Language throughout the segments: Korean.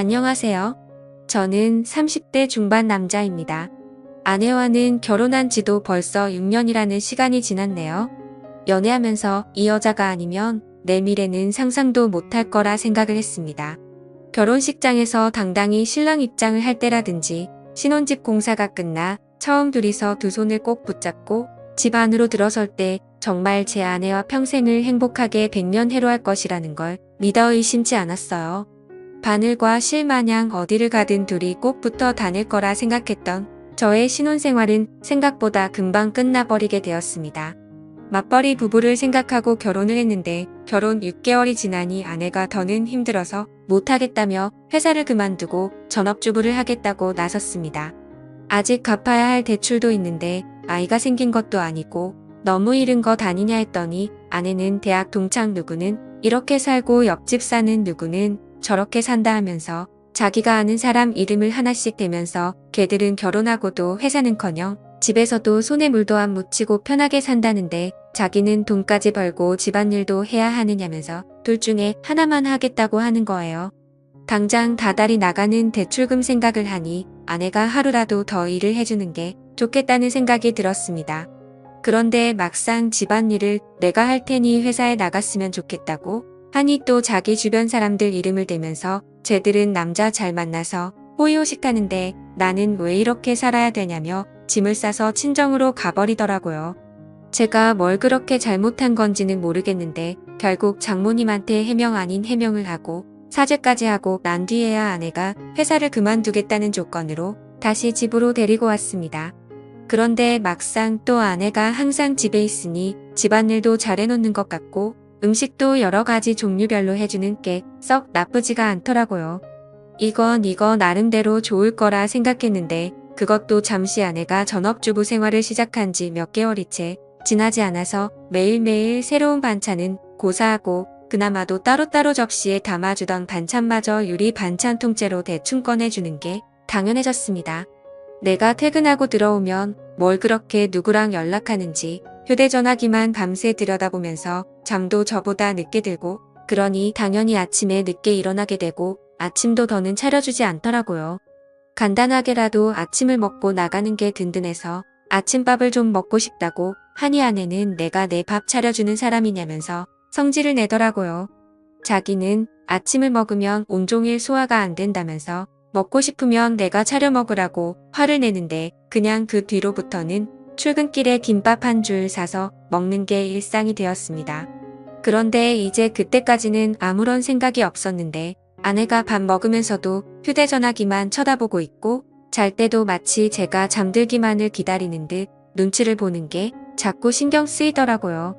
안녕하세요. 저는 30대 중반 남자입니다. 아내와는 결혼한 지도 벌써 6년이라는 시간이 지났네요. 연애하면서 이 여자가 아니면 내 미래는 상상도 못할 거라 생각을 했습니다. 결혼식장에서 당당히 신랑 입장을 할 때라든지 신혼집 공사가 끝나 처음 둘이서 두 손을 꼭 붙잡고 집 안으로 들어설 때 정말 제 아내와 평생을 행복하게 백년해로할 것이라는 걸 믿어 의심치 않았어요. 바늘과 실 마냥 어디를 가든 둘이 꼭 붙어 다닐 거라 생각했던 저의 신혼생활은 생각보다 금방 끝나버리게 되었습니다. 맞벌이 부부를 생각하고 결혼을 했는데 결혼 6개월이 지나니 아내가 더는 힘들어서 못하겠다며 회사를 그만두고 전업주부를 하겠다고 나섰습니다. 아직 갚아야 할 대출도 있는데 아이가 생긴 것도 아니고 너무 이른 것 아니냐 했더니 아내는 대학 동창 누구는 이렇게 살고 옆집 사는 누구는 저렇게 산다 하면서 자기가 아는 사람 이름을 하나씩 대면서 걔들은 결혼하고도 회사는커녕 집에서도 손에 물도 안 묻히고 편하게 산다는데 자기는 돈까지 벌고 집안일도 해야 하느냐면서 둘 중에 하나만 하겠다고 하는 거예요. 당장 다달이 나가는 대출금 생각을 하니 아내가 하루라도 더 일을 해주는 게 좋겠다는 생각이 들었습니다. 그런데 막상 집안일을 내가 할 테니 회사에 나갔으면 좋겠다고 하니 또 자기 주변 사람들 이름을 대면서 쟤들은 남자 잘 만나서 호의호식하는데 나는 왜 이렇게 살아야 되냐며 짐을 싸서 친정으로 가버리더라고요. 제가 뭘 그렇게 잘못한 건지는 모르겠는데 결국 장모님한테 해명 아닌 해명을 하고 사죄까지 하고 난 뒤에야 아내가 회사를 그만두겠다는 조건으로 다시 집으로 데리고 왔습니다. 그런데 막상 또 아내가 항상 집에 있으니 집안일도 잘해놓는 것 같고 음식도 여러 가지 종류별로 해주는 게 썩 나쁘지가 않더라고요. 이거 나름대로 좋을 거라 생각했는데 그것도 잠시 아내가 전업주부 생활을 시작한 지 몇 개월이 채 지나지 않아서 매일매일 새로운 반찬은 고사하고 그나마도 따로따로 접시에 담아주던 반찬마저 유리 반찬 통째로 대충 꺼내주는 게 당연해졌습니다. 내가 퇴근하고 들어오면 뭘 그렇게 누구랑 연락하는지 휴대전화기만 밤새 들여다보면서 잠도 저보다 늦게 들고 그러니 당연히 아침에 늦게 일어나게 되고 아침도 더는 차려주지 않더라고요. 간단하게라도 아침을 먹고 나가는 게 든든해서 아침밥을 좀 먹고 싶다고 하니 아내는 내가 내 밥 차려주는 사람이냐면서 성질을 내더라고요. 자기는 아침을 먹으면 온종일 소화가 안 된다면서 먹고 싶으면 내가 차려 먹으라고 화를 내는데 그냥 그 뒤로부터는 출근길에 김밥 한 줄 사서 먹는 게 일상이 되었습니다. 그런데 이제 그때까지는 아무런 생각이 없었는데 아내가 밥 먹으면서도 휴대전화기만 쳐다보고 있고 잘 때도 마치 제가 잠들기만을 기다리는 듯 눈치를 보는 게 자꾸 신경 쓰이더라고요.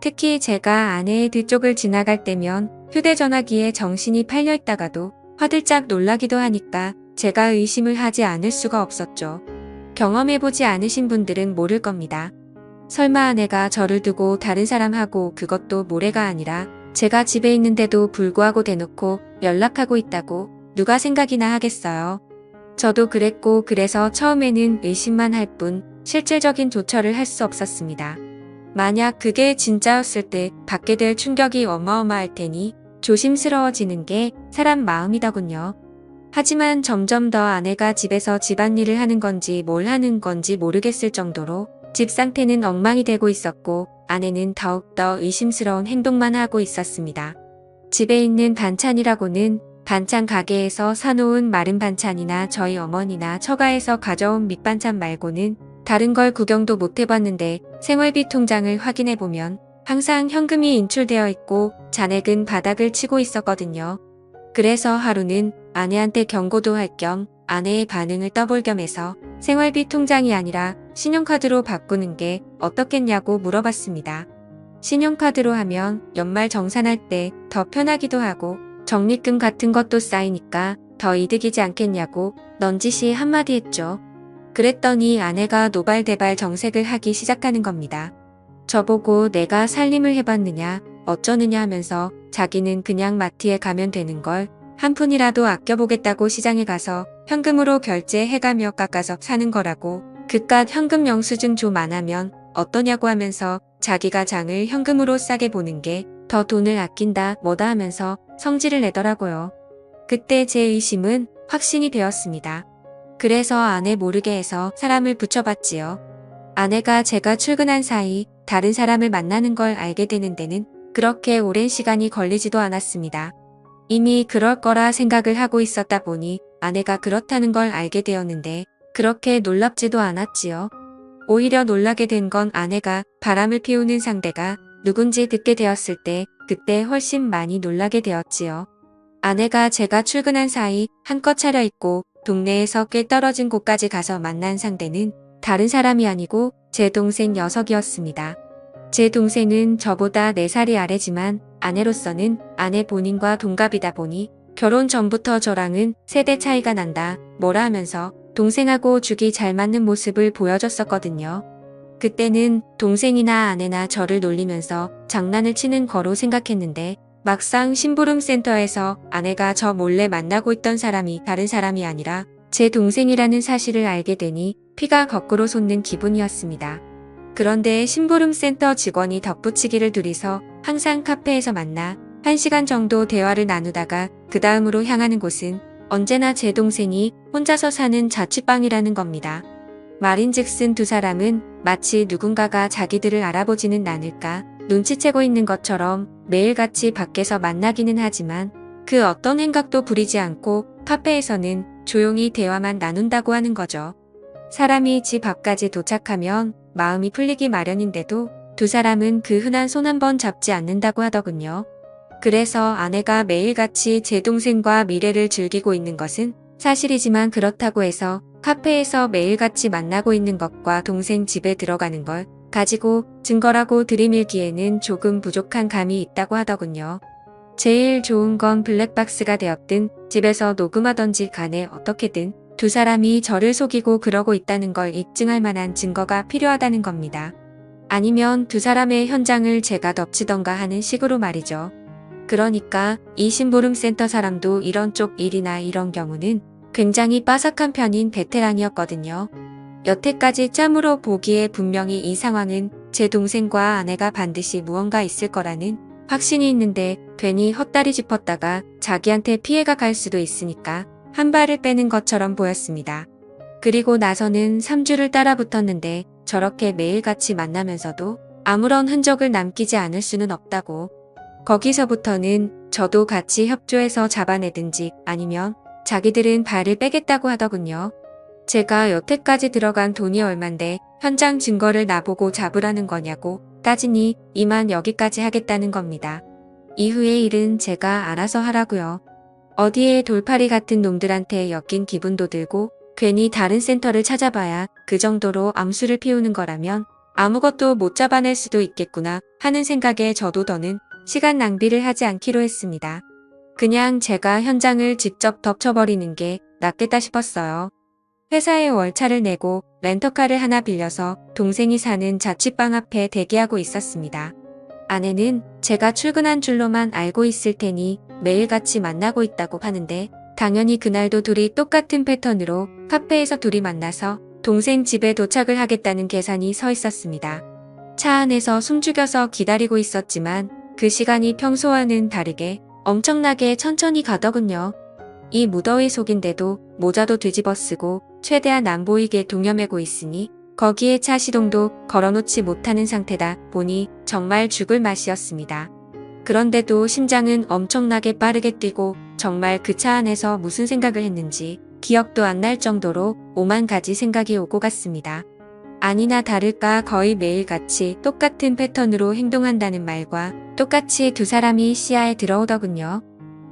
특히 제가 아내의 뒤쪽을 지나갈 때면 휴대전화기에 정신이 팔려 있다가도 화들짝 놀라기도 하니까 제가 의심을 하지 않을 수가 없었죠. 경험해보지 않으신 분들은 모를 겁니다. 설마 아내가 저를 두고 다른 사람하고 그것도 모레가 아니라 제가 집에 있는데도 불구하고 대놓고 연락하고 있다고 누가 생각이나 하겠어요. 저도 그랬고 그래서 처음에는 의심만 할 뿐 실질적인 조처를 할 수 없었습니다. 만약 그게 진짜였을 때 받게 될 충격이 어마어마할 테니 조심스러워지는 게 사람 마음이더군요. 하지만 점점 더 아내가 집에서 집안일을 하는 건지 뭘 하는 건지 모르겠을 정도로 집 상태는 엉망이 되고 있었고 아내는 더욱더 의심스러운 행동만 하고 있었습니다. 집에 있는 반찬이라고는 반찬 가게에서 사놓은 마른 반찬이나 저희 어머니나 처가에서 가져온 밑반찬 말고는 다른 걸 구경도 못 해봤는데 생활비 통장을 확인해보면 항상 현금이 인출되어 있고 잔액은 바닥을 치고 있었거든요. 그래서 하루는 아내한테 경고도 할 겸 아내의 반응을 떠볼 겸 해서 생활비 통장이 아니라 신용카드로 바꾸는 게 어떻겠냐고 물어봤습니다. 신용카드로 하면 연말 정산할 때 더 편하기도 하고 적립금 같은 것도 쌓이니까 더 이득이지 않겠냐고 넌지시 한마디 했죠. 그랬더니 아내가 노발대발 정색을 하기 시작하는 겁니다. 저보고 내가 살림을 해봤느냐 어쩌느냐 하면서 자기는 그냥 마트에 가면 되는 걸 한 푼이라도 아껴보겠다고 시장에 가서 현금으로 결제해가며 깎아서 사는 거라고 그깟 현금 영수증 좀 안 하면 어떠냐고 하면서 자기가 장을 현금으로 싸게 보는 게 더 돈을 아낀다 뭐다 하면서 성질을 내더라고요. 그때 제 의심은 확신이 되었습니다. 그래서 아내 모르게 해서 사람을 붙여봤지요. 아내가 제가 출근한 사이 다른 사람을 만나는 걸 알게 되는 데는 그렇게 오랜 시간이 걸리지도 않았습니다. 이미 그럴 거라 생각을 하고 있었다 보니 아내가 그렇다는 걸 알게 되었는데 그렇게 놀랍지도 않았지요. 오히려 놀라게 된 건 아내가 바람을 피우는 상대가 누군지 듣게 되었을 때 그때 훨씬 많이 놀라게 되었지요. 아내가 제가 출근한 사이 한껏 차려입고 동네에서 꽤 떨어진 곳까지 가서 만난 상대는 다른 사람이 아니고 제 동생 녀석이었습니다. 제 동생은 저보다 4살이 아래지만 아내로서는 아내 본인과 동갑이다 보니 결혼 전부터 저랑은 세대 차이가 난다 뭐라 하면서 동생하고 죽이 잘 맞는 모습을 보여줬었거든요. 그때는 동생이나 아내나 저를 놀리면서 장난을 치는 거로 생각했는데 막상 심부름센터에서 아내가 저 몰래 만나고 있던 사람이 다른 사람이 아니라 제 동생이라는 사실을 알게 되니 피가 거꾸로 솟는 기분이었습니다. 그런데 심부름센터 직원이 덧붙이기를 둘이서 항상 카페에서 만나 1시간 정도 대화를 나누다가 그 다음으로 향하는 곳은 언제나 제 동생이 혼자서 사는 자취방이라는 겁니다. 말인즉슨 두 사람은 마치 누군가가 자기들을 알아보지는 않을까 눈치채고 있는 것처럼 매일같이 밖에서 만나기는 하지만 그 어떤 행각도 부리지 않고 카페에서는 조용히 대화만 나눈다고 하는 거죠. 사람이 집 앞까지 도착하면 마음이 풀리기 마련인데도 두 사람은 그 흔한 손 한 번 잡지 않는다고 하더군요. 그래서 아내가 매일같이 제 동생과 미래를 즐기고 있는 것은 사실이지만 그렇다고 해서 카페에서 매일같이 만나고 있는 것과 동생 집에 들어가는 걸 가지고 증거라고 들이밀기에는 조금 부족한 감이 있다고 하더군요. 제일 좋은 건 블랙박스가 되었든 집에서 녹음하던지 간에 어떻게든 두 사람이 저를 속이고 그러고 있다는 걸 입증할 만한 증거가 필요하다는 겁니다. 아니면 두 사람의 현장을 제가 덮치던가 하는 식으로 말이죠. 그러니까 이 심부름센터 사람도 이런 쪽 일이나 이런 경우는 굉장히 빠삭한 편인 베테랑이었거든요. 여태까지 짬으로 보기에 분명히 이 상황은 제 동생과 아내가 반드시 무언가 있을 거라는 확신이 있는데 괜히 헛다리 짚었다가 자기한테 피해가 갈 수도 있으니까 한 발을 빼는 것처럼 보였습니다. 그리고 나서는 3주를 따라 붙었는데 저렇게 매일같이 만나면서도 아무런 흔적을 남기지 않을 수는 없다고. 거기서부터는 저도 같이 협조해서 잡아내든지 아니면 자기들은 발을 빼겠다고 하더군요. 제가 여태까지 들어간 돈이 얼만데 현장 증거를 나보고 잡으라는 거냐고 따지니 이만 여기까지 하겠다는 겁니다. 이후의 일은 제가 알아서 하라고요. 어디에 돌팔이 같은 놈들한테 엮인 기분도 들고 괜히 다른 센터를 찾아봐야 그 정도로 암수를 피우는 거라면 아무것도 못 잡아낼 수도 있겠구나 하는 생각에 저도 더는 시간 낭비를 하지 않기로 했습니다. 그냥 제가 현장을 직접 덮쳐버리는 게 낫겠다 싶었어요. 회사에 월차를 내고 렌터카를 하나 빌려서 동생이 사는 자취방 앞에 대기하고 있었습니다. 아내는 제가 출근한 줄로만 알고 있을 테니 매일같이 만나고 있다고 하는데 당연히 그날도 둘이 똑같은 패턴으로 카페에서 둘이 만나서 동생 집에 도착을 하겠다는 계산이 서 있었습니다. 차 안에서 숨죽여서 기다리고 있었지만 그 시간이 평소와는 다르게 엄청나게 천천히 가더군요. 이 무더위 속인데도 모자도 뒤집어 쓰고 최대한 안 보이게 동여매고 있으니 거기에 차 시동도 걸어놓지 못하는 상태다 보니 정말 죽을 맛이었습니다. 그런데도 심장은 엄청나게 빠르게 뛰고 정말 그 차 안에서 무슨 생각을 했는지 기억도 안 날 정도로 오만 가지 생각이 오고 갔습니다. 아니나 다를까 거의 매일같이 똑같은 패턴으로 행동한다는 말과 똑같이 두 사람이 시야에 들어오더군요.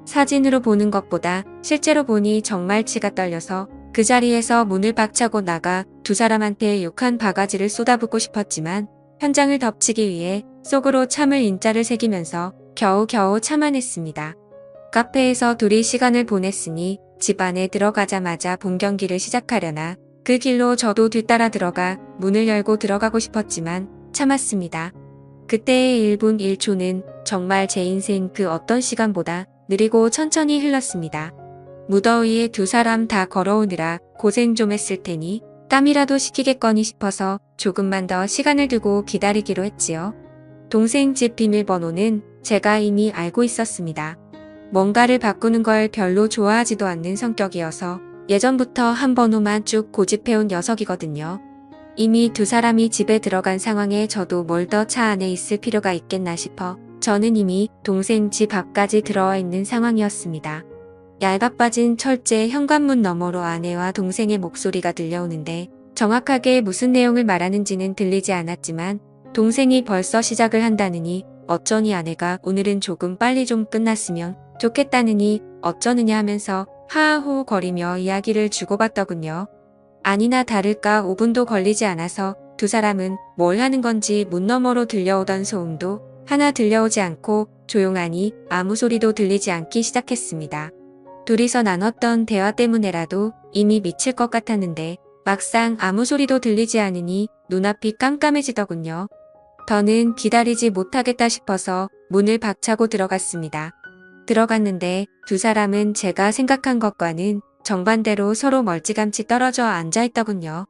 사진으로 보는 것보다 실제로 보니 정말 치가 떨려서 그 자리에서 문을 박차고 나가 두 사람한테 욕한 바가지를 쏟아붓고 싶었지만 현장을 덮치기 위해 속으로 참을 인자를 새기면서 겨우겨우 참아냈습니다. 카페에서 둘이 시간을 보냈으니 집 안에 들어가자마자 본 경기를 시작하려나 그 길로 저도 뒤따라 들어가 문을 열고 들어가고 싶었지만 참았습니다. 그때의 1분 1초는 정말 제 인생 그 어떤 시간보다 느리고 천천히 흘렀습니다. 무더위에 두 사람 다 걸어오느라 고생 좀 했을 테니 땀이라도 식히겠거니 싶어서 조금만 더 시간을 두고 기다리기로 했지요. 동생 집 비밀번호는 제가 이미 알고 있었습니다. 뭔가를 바꾸는 걸 별로 좋아하지도 않는 성격이어서 예전부터 한 번호만 쭉 고집해온 녀석이거든요. 이미 두 사람이 집에 들어간 상황에 저도 뭘 더 차 안에 있을 필요가 있겠나 싶어 저는 이미 동생 집 앞까지 들어와 있는 상황이었습니다. 얇아 빠진 철제 현관문 너머로 아내와 동생의 목소리가 들려오는데 정확하게 무슨 내용을 말하는지는 들리지 않았지만 동생이 벌써 시작을 한다느니 어쩌니 아내가 오늘은 조금 빨리 좀 끝났으면 좋겠다느니 어쩌느냐 하면서 하하호 거리며 이야기를 주고받더군요. 아니나 다를까 5분도 걸리지 않아서 두 사람은 뭘 하는 건지 문 너머로 들려오던 소음도 하나 들려오지 않고 조용하니 아무 소리도 들리지 않기 시작했습니다. 둘이서 나눴던 대화 때문에라도 이미 미칠 것 같았는데 막상 아무 소리도 들리지 않으니 눈앞이 깜깜해지더군요. 더는 기다리지 못하겠다 싶어서 문을 박차고 들어갔습니다. 들어갔는데 두 사람은 제가 생각한 것과는 정반대로 서로 멀찌감치 떨어져 앉아있더군요.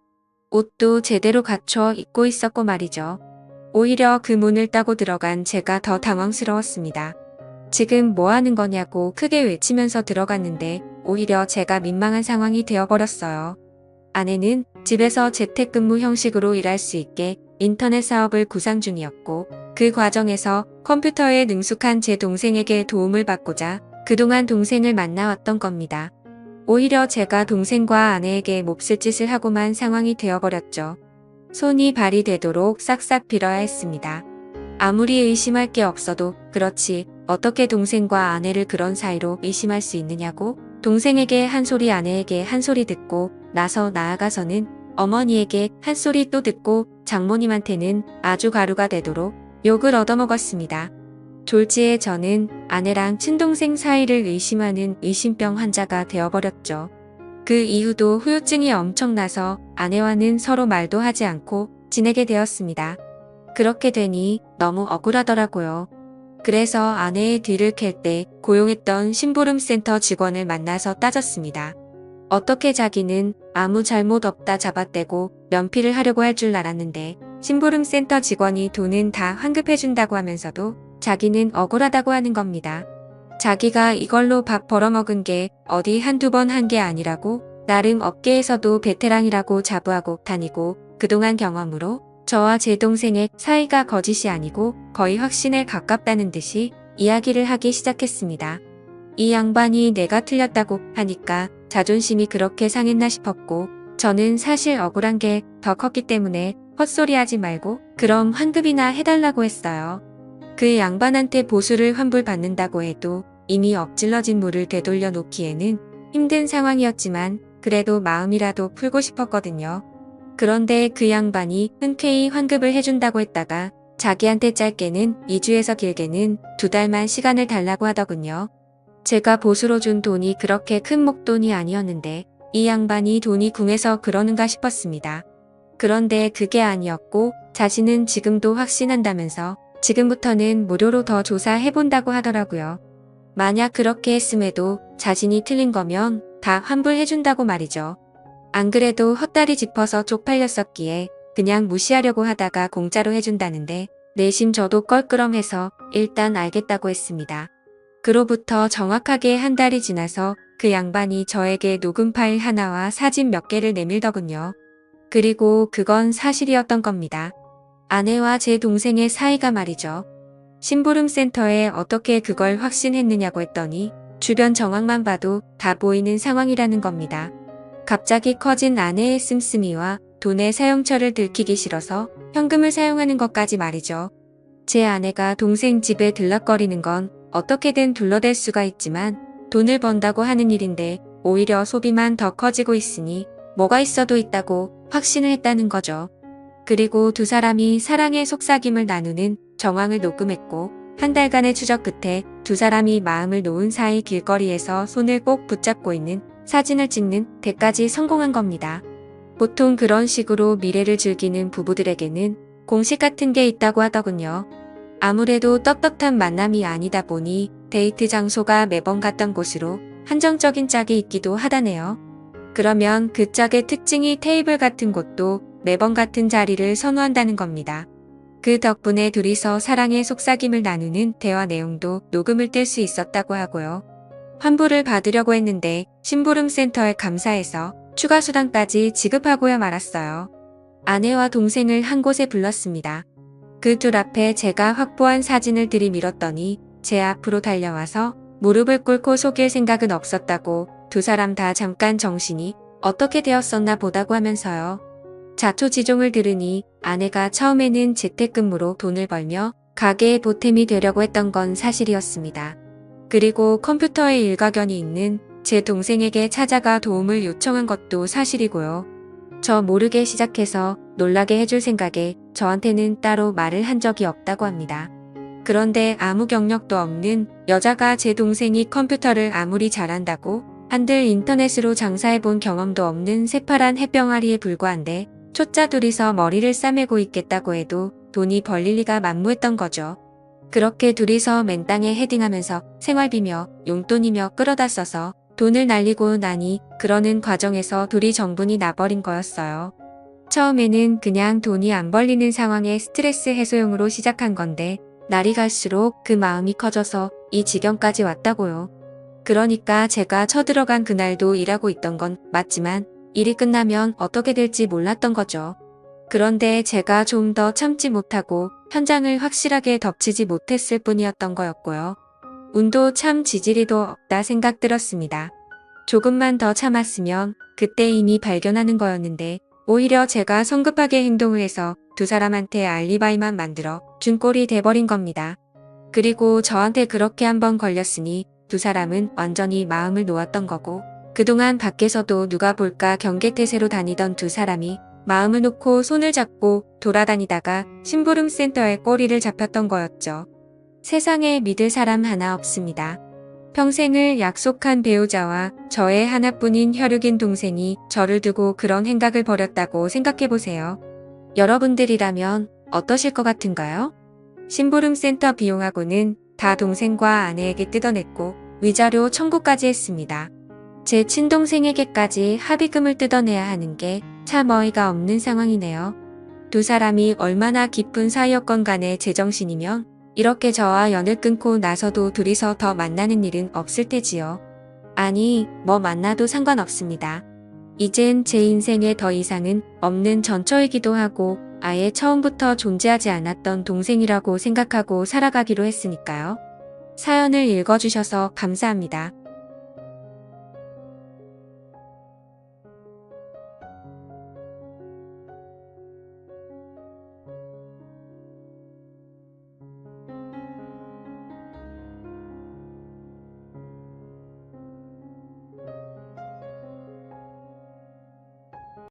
옷도 제대로 갖춰 입고 있었고 말이죠. 오히려 그 문을 따고 들어간 제가 더 당황스러웠습니다. 지금 뭐 하는 거냐고 크게 외치면서 들어갔는데 오히려 제가 민망한 상황이 되어버렸어요. 아내는 집에서 재택근무 형식으로 일할 수 있게 인터넷 사업을 구상 중이었고 그 과정에서 컴퓨터에 능숙한 제 동생에게 도움을 받고자 그동안 동생을 만나왔던 겁니다. 오히려 제가 동생과 아내에게 몹쓸 짓을 하고만 상황이 되어버렸죠. 손이 발이 되도록 싹싹 빌어야 했습니다. 아무리 의심할 게 없어도 그렇지 어떻게 동생과 아내를 그런 사이로 의심할 수 있느냐고 동생에게 한 소리 아내에게 한 소리 듣고 나서 나아가서는 어머니에게 한 소리 또 듣고 장모님한테는 아주 가루가 되도록 욕을 얻어먹었습니다. 졸지에 저는 아내랑 친동생 사이를 의심하는 의심병 환자가 되어버렸죠. 그 이후도 후유증이 엄청나서 아내와는 서로 말도 하지 않고 지내게 되었습니다. 그렇게 되니 너무 억울하더라고요. 그래서 아내의 뒤를 캘 때 고용했던 심부름센터 직원을 만나서 따졌습니다. 어떻게 자기는 아무 잘못 없다 잡아떼고 면피를 하려고 할 줄 알았는데 심부름센터 직원이 돈은 다 환급해준다고 하면서도 자기는 억울하다고 하는 겁니다. 자기가 이걸로 밥 벌어먹은 게 어디 한두 번 한 게 아니라고 나름 업계에서도 베테랑이라고 자부하고 다니고 그동안 경험으로 저와 제 동생의 사이가 거짓이 아니고 거의 확신에 가깝다는 듯이 이야기를 하기 시작했습니다. 이 양반이 내가 틀렸다고 하니까 자존심이 그렇게 상했나 싶었고 저는 사실 억울한 게 더 컸기 때문에 헛소리하지 말고 그럼 환급이나 해달라고 했어요. 그 양반한테 보수를 환불받는다고 해도 이미 엎질러진 물을 되돌려 놓기에는 힘든 상황이었지만 그래도 마음이라도 풀고 싶었거든요. 그런데 그 양반이 흔쾌히 환급을 해준다고 했다가 자기한테 짧게는 2주에서 길게는 2달만 시간을 달라고 하더군요. 제가 보수로 준 돈이 그렇게 큰 목돈이 아니었는데 이 양반이 돈이 궁해서 그러는가 싶었습니다. 그런데 그게 아니었고 자신은 지금도 확신한다면서 지금부터는 무료로 더 조사해본다고 하더라고요. 만약 그렇게 했음에도 자신이 틀린 거면 다 환불해준다고 말이죠. 안 그래도 헛다리 짚어서 쪽팔렸었기에 그냥 무시하려고 하다가 공짜로 해준다는데 내심 저도 껄끄럼해서 일단 알겠다고 했습니다. 그로부터 정확하게 한 달이 지나서 그 양반이 저에게 녹음 파일 하나와 사진 몇 개를 내밀더군요. 그리고 그건 사실이었던 겁니다. 아내와 제 동생의 사이가 말이죠. 심부름센터에 어떻게 그걸 확신했느냐고 했더니 주변 정황만 봐도 다 보이는 상황이라는 겁니다. 갑자기 커진 아내의 씀씀이와 돈의 사용처를 들키기 싫어서 현금을 사용하는 것까지 말이죠. 제 아내가 동생 집에 들락거리는 건 어떻게든 둘러댈 수가 있지만 돈을 번다고 하는 일인데 오히려 소비만 더 커지고 있으니 뭐가 있어도 있다고 확신을 했다는 거죠. 그리고 두 사람이 사랑의 속삭임을 나누는 정황을 녹음했고 한 달간의 추적 끝에 두 사람이 마음을 놓은 사이 길거리에서 손을 꼭 붙잡고 있는 사진을 찍는 데까지 성공한 겁니다. 보통 그런 식으로 미래를 즐기는 부부들에게는 공식 같은 게 있다고 하더군요. 아무래도 떳떳한 만남이 아니다 보니 데이트 장소가 매번 갔던 곳으로 한정적인 짝이 있기도 하다네요. 그러면 그 짝의 특징이 테이블 같은 곳도 매번 같은 자리를 선호한다는 겁니다. 그 덕분에 둘이서 사랑의 속삭임을 나누는 대화 내용도 녹음을 뗄 수 있었다고 하고요. 환불을 받으려고 했는데 심부름센터에 감사해서 추가 수당까지 지급하고야 말았어요. 아내와 동생을 한 곳에 불렀습니다. 그 둘 앞에 제가 확보한 사진을 들이밀었더니 제 앞으로 달려와서 무릎을 꿇고 속일 생각은 없었다고 두 사람 다 잠깐 정신이 어떻게 되었었나 보다고 하면서요. 자초지종을 들으니 아내가 처음에는 재택근무로 돈을 벌며 가게의 보탬이 되려고 했던 건 사실이었습니다. 그리고 컴퓨터에 일가견이 있는 제 동생에게 찾아가 도움을 요청한 것도 사실이고요. 저 모르게 시작해서 놀라게 해줄 생각에 저한테는 따로 말을 한 적이 없다고 합니다. 그런데 아무 경력도 없는 여자가 제 동생이 컴퓨터를 아무리 잘한다고 한들 인터넷으로 장사해본 경험도 없는 새파란 햇병아리에 불과한데 초짜 둘이서 머리를 싸매고 있겠다고 해도 돈이 벌릴 리가 만무했던 거죠. 그렇게 둘이서 맨땅에 헤딩하면서 생활비며 용돈이며 끌어다 써서 돈을 날리고 나니 그러는 과정에서 둘이 정분이 나버린 거였어요. 처음에는 그냥 돈이 안 벌리는 상황에 스트레스 해소용으로 시작한 건데 날이 갈수록 그 마음이 커져서 이 지경까지 왔다고요. 그러니까 제가 쳐들어간 그날도 일하고 있던 건 맞지만 일이 끝나면 어떻게 될지 몰랐던 거죠. 그런데 제가 좀 더 참지 못하고 현장을 확실하게 덮치지 못했을 뿐이었던 거였고요. 운도 참 지지리도 없다 생각 들었습니다. 조금만 더 참았으면 그때 이미 발견하는 거였는데 오히려 제가 성급하게 행동을 해서 두 사람한테 알리바이만 만들어 준 꼴이 돼버린 겁니다. 그리고 저한테 그렇게 한번 걸렸으니 두 사람은 완전히 마음을 놓았던 거고 그동안 밖에서도 누가 볼까 경계태세로 다니던 두 사람이 마음을 놓고 손을 잡고 돌아다니다가 심부름센터에 꼬리를 잡혔던 거였죠. 세상에 믿을 사람 하나 없습니다. 평생을 약속한 배우자와 저의 하나뿐인 혈육인 동생이 저를 두고 그런 행각을 벌였다고 생각해보세요. 여러분들이라면 어떠실 것 같은가요? 심부름센터 비용하고는 다 동생과 아내에게 뜯어냈고 위자료 청구까지 했습니다. 제 친동생에게까지 합의금을 뜯어내야 하는 게 참 어이가 없는 상황이네요. 두 사람이 얼마나 깊은 사이였건 간에 제정신이면 이렇게 저와 연을 끊고 나서도 둘이서 더 만나는 일은 없을 테지요. 아니, 뭐 만나도 상관없습니다. 이젠 제 인생에 더 이상은 없는 전처이기도 하고 아예 처음부터 존재하지 않았던 동생이라고 생각하고 살아가기로 했으니까요. 사연을 읽어주셔서 감사합니다.